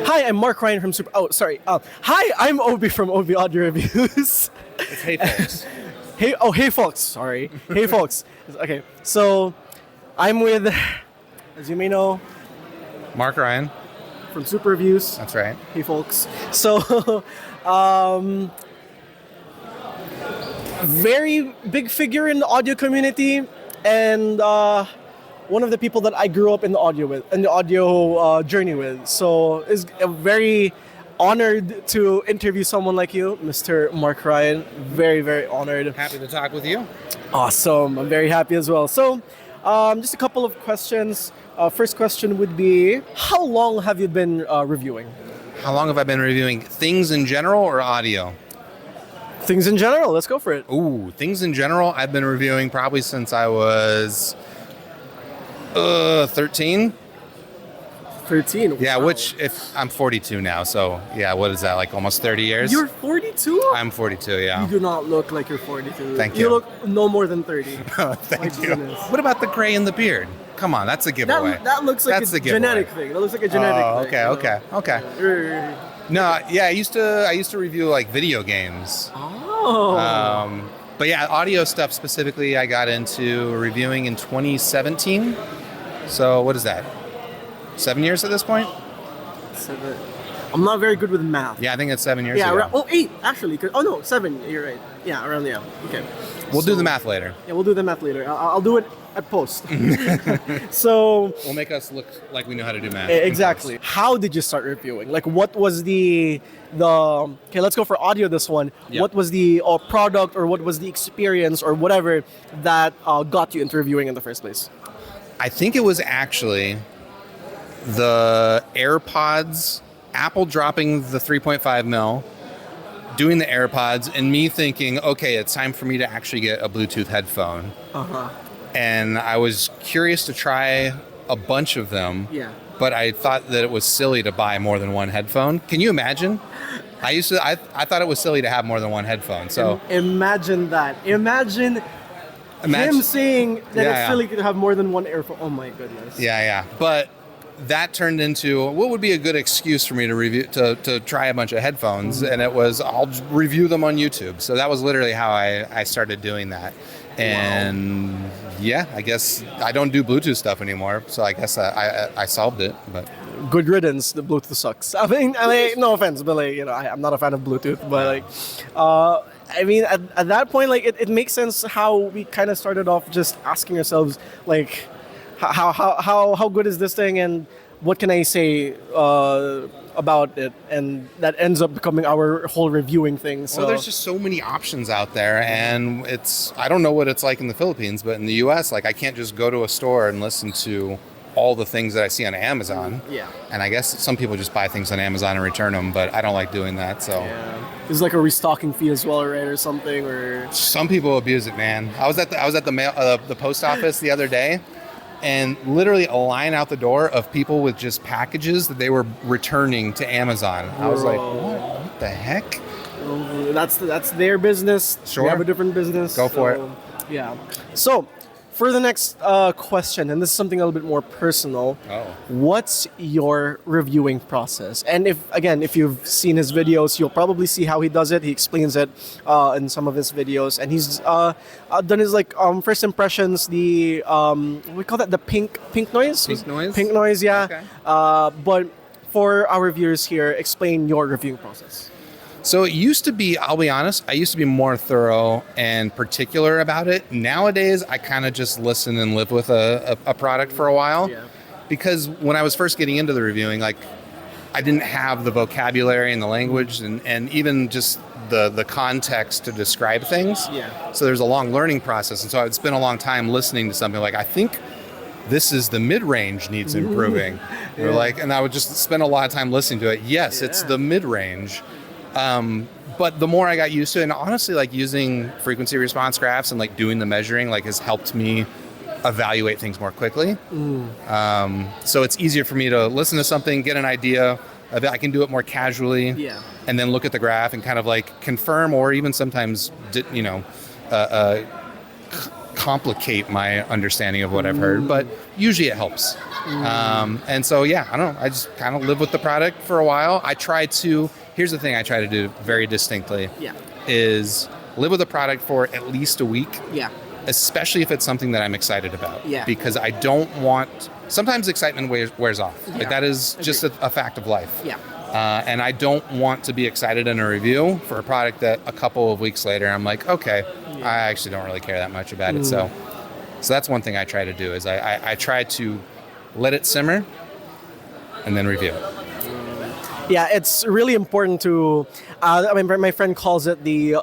Hi, I'm Mark Ryan from Super. Oh, sorry. Hi, I'm Obi from obodioreviews. It's hey folks. Hey folks. Sorry. Hey folks. Okay, so I'm with, as you may know, Mark Ryan. from Super Reviews. That's right. Hey folks. So, very big figure in the audio community, and one of the people that I grew up in the audio journey with. So it's very honored to interview someone like you, Mr. Mark Ryan. Very, very honored. Happy to talk with you. Awesome. I'm very happy as well. So, just a couple of questions. First question would be, how long have you been reviewing? How long have I been reviewing things in general or audio? Things in general. Let's go for it. Ooh, things in general, I've been reviewing probably since I was 13. 13. Yeah, Wow. which if I'm 42 now, so yeah, what is that, like almost 30 years? You're 42? I'm 42, yeah. You do not look like you're 42. Thank You you. look no more than 30. Thank My you. goodness. What about the gray in the beard? Come on, that's a giveaway. That looks like That's a the giveaway. genetic thing. That looks like a genetic thing. Okay. No, yeah, I used to review like video games. Oh. But yeah, audio stuff specifically, I got into reviewing in 2017. So what is that? 7 years at this point? 7. I'm not very good with math. Yeah, I think it's 7 years Yeah, ago. 8 actually. Oh no, 7. You're right. Yeah, around there. Okay. We'll do the math later. Yeah, we'll do the math later. I'll do it at post. So We'll make us look like we know how to do math. exactly. How did you start reviewing? Like, what was the okay? Let's go for audio. This one. Yep. What was the product, or what was the experience, or whatever that got you into reviewing in the first place? I think it was actually the AirPods, Apple dropping the 3.5 mil, doing the AirPods, and me thinking, okay, it's time for me to actually get a Bluetooth headphone. And I was curious to try a bunch of them. Yeah. But I thought that it was silly to buy more than one headphone. Can you imagine? I thought it was silly to have more than one headphone. So Imagine that. Imagine him saying that it's Yeah. silly to have more than one earphone. Oh my goodness. Yeah. But that turned into what would be a good excuse for me to review to try a bunch of headphones, and it was I'll review them on YouTube. So that was literally how I started doing that. And yeah, I guess I don't do Bluetooth stuff anymore, so I guess I solved it. But Good riddance. The Bluetooth sucks. I mean, no offense, but like, I'm not a fan of Bluetooth. But like, I mean, at that point, like, it makes sense how we kind of started off just asking ourselves, like, how good is this thing, and what can I say about it, and that ends up becoming our whole reviewing thing. So well, there's just so many options out there, and I don't know what it's like in the Philippines, but in the U.S., like I can't just go to a store and listen to all the things that I see on Amazon. Yeah. And I guess some people just buy things on Amazon and return them, but I don't like doing that. So there's like a restocking fee as well, right, or something, or some people abuse it, man. I was at the post office the other day, and literally a line out the door of people with just packages that they were returning to Amazon. I was like, what the heck? That's their business. Sure. We have a different business. Go for it. Yeah. So, for the next question, and this is something a little bit more personal. What's your reviewing process? And if you've seen his videos, you'll probably see how he does it. He explains it in some of his videos, and he's done his first impressions. The we call that the pink noise. Pink noise. Pink noise, yeah. Okay. But for our viewers here, explain your reviewing process. So it used to be, I'll be honest, I used to be more thorough and particular about it. Nowadays, I kind of just listen and live with a product for a while. Yeah. Because when I was first getting into the reviewing, like I didn't have the vocabulary and the language and even just the context to describe things. Yeah. So there's a long learning process. And so I would spend a long time listening to something like, I think this is the mid-range needs improving. Or like, and I would just spend a lot of time listening to it. Yes, it's the mid-range. But the more I got used to it, and honestly, like using frequency response graphs and like doing the measuring, like has helped me evaluate things more quickly. So it's easier for me to listen to something, get an idea of it. I can do it more casually, and then look at the graph and kind of like confirm, or even sometimes, complicate my understanding of what I've heard, but usually it helps. And so, yeah, I don't know. I just kind of live with the product for a while. Here's the thing I try to do very distinctly is live with a product for at least a week. Yeah. Especially if it's something that I'm excited about. Yeah. Because I don't want, sometimes excitement wears off. Yeah. Like that is just a fact of life. Yeah. And I don't want to be excited in a review for a product that a couple of weeks later I'm like, okay, I actually don't really care that much about it. So that's one thing I try to do is I try to let it simmer and then review it. Yeah, it's really important to, my friend calls it the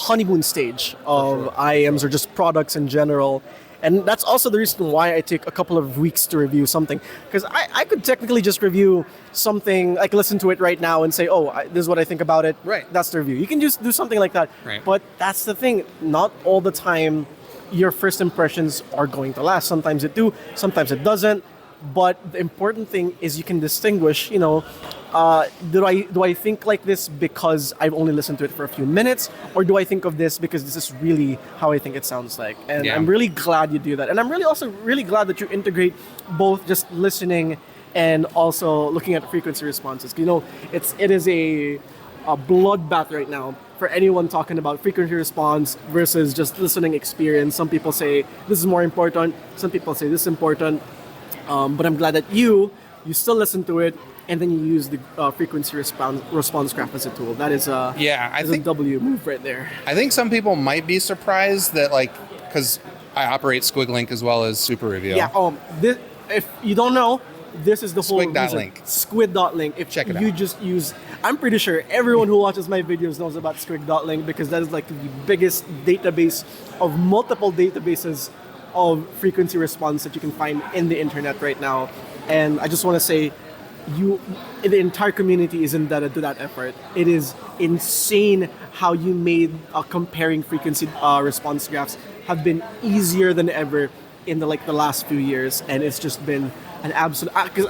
honeymoon stage of IAMs or just products in general. And that's also the reason why I take a couple of weeks to review something. Because I could technically just review something, like listen to it right now and say, this is what I think about it. Right. That's the review. You can just do something like that. Right. But that's the thing. Not all the time your first impressions are going to last. Sometimes it do, sometimes it doesn't. But the important thing is you can distinguish, do I think like this because I've only listened to it for a few minutes, or do I think of this because this is really how I think it sounds like? And I'm really glad you do that. And I'm really glad that you integrate both just listening and also looking at frequency responses. It is a bloodbath right now for anyone talking about frequency response versus just listening experience. Some people say this is more important. Some people say this is important. But I'm glad that you still listen to it, and then you use the frequency response graph as a tool. That is a W move right there. I think some people might be surprised that, because I operate SquigLink as well as Super Review. Yeah. If you don't know, this is the whole Squig.link. Squid.link. Check it out. You just use, I'm pretty sure everyone who watches my videos knows about Squig.link because that is like the biggest database of multiple databases of frequency response that you can find in the internet right now. And I just want to say, the entire community is indebted to that effort. It is insane how you made comparing frequency response graphs have been easier than ever in the last few years, and it's just been an absolute. Because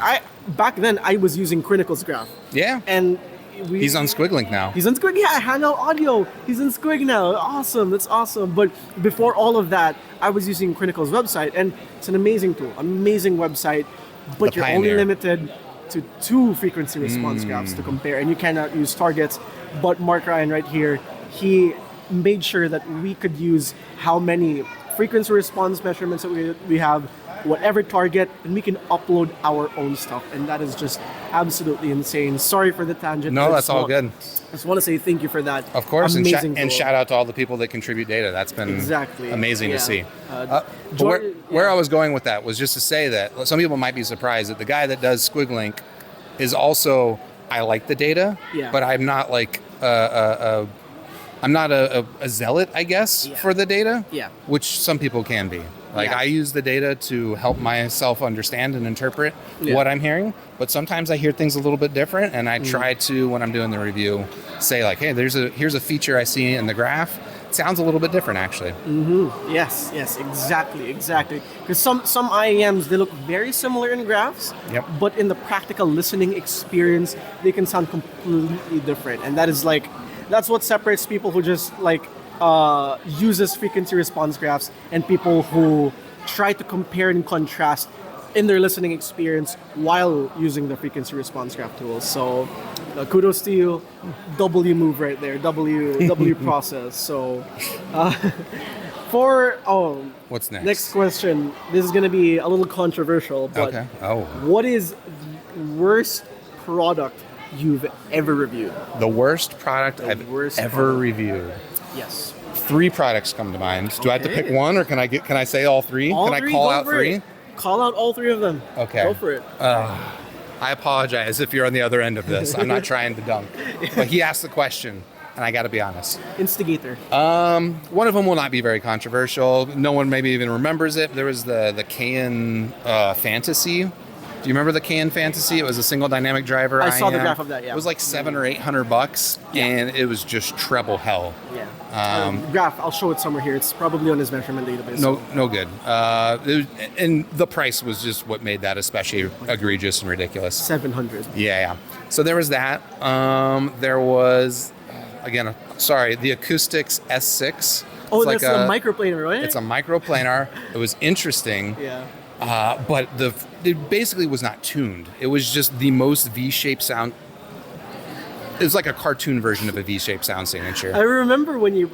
back then I was using Crinical's graph. Yeah. And he's on SquigLink now. He's on Squig. Yeah, Hangout Audio. He's in Squig now. Awesome. That's awesome. But before all of that, I was using Crinical's website, and it's an amazing tool, amazing website. But you're only limited to 2 frequency response graphs to compare, and you cannot use targets. But Mark Ryan right here, he made sure that we could use how many frequency response measurements that we have, whatever target, and we can upload our own stuff. And that is just absolutely insane. Sorry for the tangent. No, that's all good. I just want to say thank you for that. Of course, amazing and shout out to all the people that contribute data. That's been amazing to see. Where I was going with that was just to say that some people might be surprised that the guy that does SquigLink is also, I like the data, but I'm not like I'm not a zealot, I guess, for the data, which some people can be. I use the data to help myself understand and interpret what I'm hearing, but sometimes I hear things a little bit different, and I try to, when I'm doing the review, say hey, here's a feature I see in the graph. It sounds a little bit different, actually. Yes, exactly. Because some IAMs, they look very similar in graphs, but in the practical listening experience, they can sound completely different, and that's what separates people who just uses frequency response graphs and people who try to compare and contrast in their listening experience while using the frequency response graph tools. So kudos to you. W move right there. W process. So what's next? Next question. This is going to be a little controversial, but what is the worst product you've ever reviewed? The worst product I've ever reviewed. Yes. 3 products come to mind. Do I have to pick one, or can I say all 3? Can I call out 3? Call out all 3 of them. Okay. Go for it. I apologize if you're on the other end of this. I'm not trying to dunk. But he asked the question, and I got to be honest. Instigator. One of them will not be very controversial. No one maybe even remembers it. There was the Cayenne Fantasy. Do you remember the Cayenne Fantasy? It was a single dynamic driver. I saw the graph of that, yeah. It was like $700 or $800, and it was just treble hell. Yeah. Graph, I'll show it somewhere here. It's probably on his measurement database. No good. And the price was just what made that especially egregious and ridiculous. $700. Yeah. So there was that. There was, again, the Acoustics S6. Oh, It's that's a microplaner, right? It's a microplanar. It was interesting. Yeah. But it basically was not tuned. It was just the most V-shaped sound. It was like a cartoon version of a V-shaped sound signature. I remember when you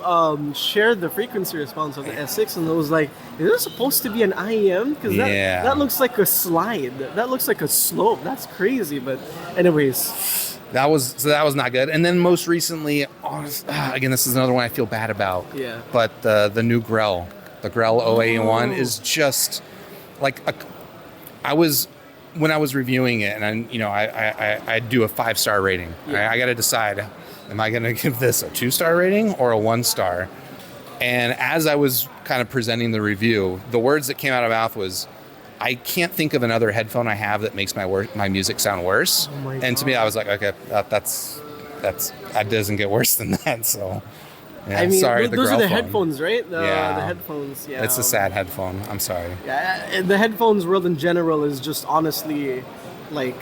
shared the frequency response of the S6, and it was like, is this supposed to be an IEM? Because that looks like a slide. That looks like a slope. That's crazy. But anyways. That was not good. And then most recently, again, this is another one I feel bad about. Yeah. But the new Grell, the Grell 081 is just like when I was reviewing it, and I do a 5-star rating. Yeah. I got to decide, am I going to give this a 2-star rating or a 1-star? And as I was kind of presenting the review, the words that came out of my mouth was, I can't think of another headphone I have that makes my music sound worse. Oh my and to me, I was like, okay, that doesn't get worse than that. So, yeah, I mean, sorry, those are the phone. headphones, right? The Yeah. headphones. Yeah. It's a sad headphone. I'm sorry. Yeah, the headphones world in general is just honestly, like,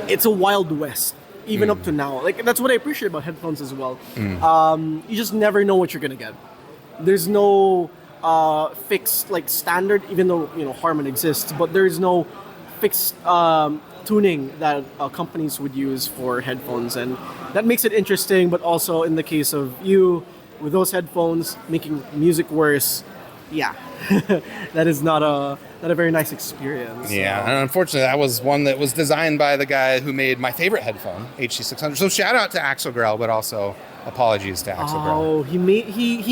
it's a wild west. Even up to now, like that's what I appreciate about headphones as well. You just never know what you're gonna get. There's no fixed like standard, even though Harman exists, but there's no fixed tuning that companies would use for headphones, and that makes it interesting. But also in the case of you with those headphones making music worse, yeah, that is not a very nice experience. Yeah, and unfortunately, that was one that was designed by the guy who made my favorite headphone, HC600. So shout out to Axel Grell, but also apologies to Axel Grell. Oh, he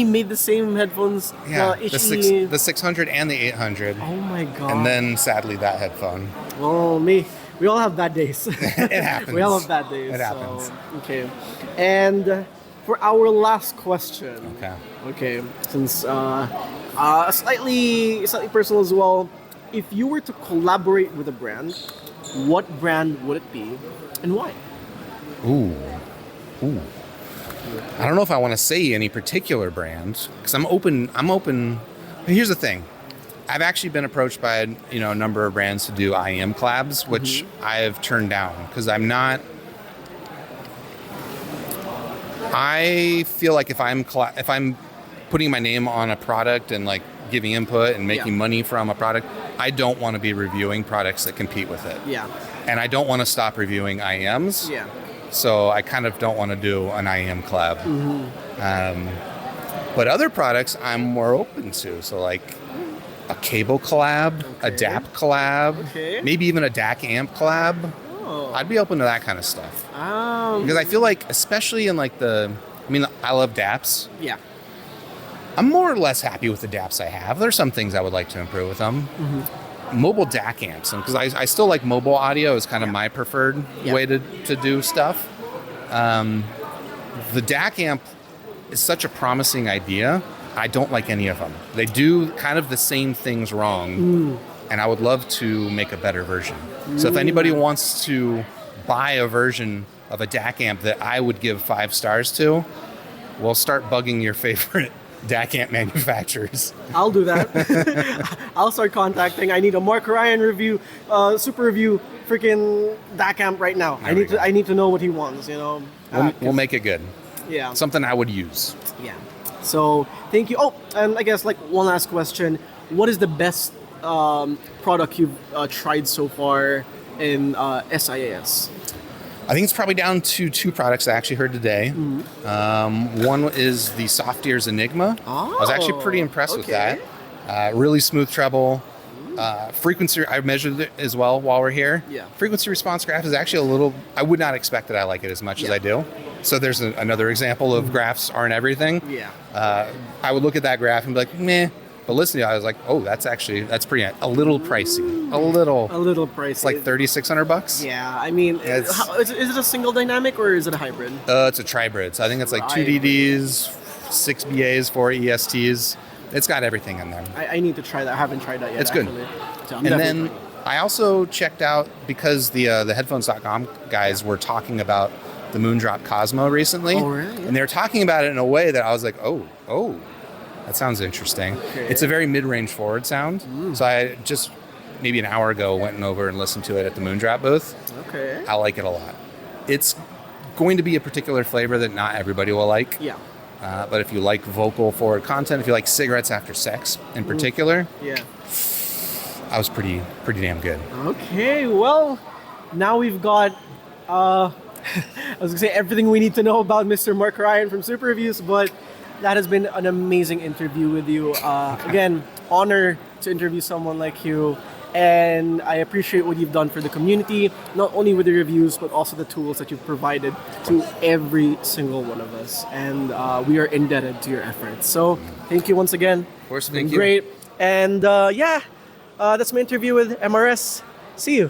made the same headphones. Yeah, HE. the 600 and the 800. Oh my god. And then sadly that headphone. Well, we all have bad days. It happens. We all have bad days. It happens. So, okay. And for our last question. Okay. Since slightly personal as well. If you were to collaborate with a brand, what brand would it be, and why? Ooh. I don't know if I want to say any particular brand because I'm open. Here's the thing. I've actually been approached by a number of brands to do IEM collabs, which I have turned down because I'm not. I feel like if I'm putting my name on a product and like giving input and making money from a product, I don't want to be reviewing products that compete with it. Yeah. And I don't want to stop reviewing IEMs. Yeah. So I kind of don't want to do an IEM collab. But other products I'm more open to. So like a cable collab, a DAP collab, maybe even a DAC amp collab. Oh. I'd be open to that kind of stuff. Because I feel like, especially in like I love DAPs. Yeah. I'm more or less happy with the DAPs I have. There's some things I would like to improve with them. Mobile DAC amps, because I still like mobile audio is kind of my preferred way to do stuff. The DAC amp is such a promising idea. I don't like any of them. They do kind of the same things wrong, and I would love to make a better version. So if anybody wants to buy a version of a DAC amp that I would give 5 stars to, we'll start bugging your favorite DAC amp manufacturers. I'll do that. I'll start contacting. I need a Mark Ryan review, super review, freaking DAC amp right now. I need to know what he wants. We'll make it good. Yeah. Something I would use. Yeah. So thank you. Oh, and I guess like one last question: what is the best product you've tried so far in SIAS? I think it's probably down to 2 products I actually heard today. One is the Soft Ears Enigma. I was actually pretty impressed with that. Really smooth treble. Frequency, I measured it as well while we're here. Yeah. Frequency response graph is actually a little, I would not expect that I like it as much as I do. So there's another example of graphs aren't everything. Yeah. I would look at that graph and be like, meh. But listening to it, I was like, oh, that's pretty, a little pricey. A little pricey. It's like $3,600. Yeah, I mean, is it a single dynamic or is it a hybrid? It's a tribrid. So I think it's like 2 DDs, 6 BAs, 4 ESTs. It's got everything in there. I need to try that. I haven't tried that yet. It's good. So and then I also checked out, because the headphones.com guys were talking about the Moondrop Cosmo recently. Oh, really? And they were talking about it in a way that I was like, oh. That sounds interesting. Okay. It's a very mid-range forward sound. So I just maybe an hour ago went over and listened to it at the Moondrop booth. Okay. I like it a lot. It's going to be a particular flavor that not everybody will like. Yeah. But if you like vocal forward content, if you like cigarettes after sex in particular, Yeah. I was pretty damn good. Okay, well, now we've got, I was gonna say everything we need to know about Mr. Mark Ryan from Super Reviews, but that has been an amazing interview with you. Again, honor to interview someone like you, and I appreciate what you've done for the community, not only with the reviews, but also the tools that you've provided to every single one of us, and we are indebted to your efforts. So, thank you once again. Of course, It's been thank you. great. And that's my interview with MRS. See you.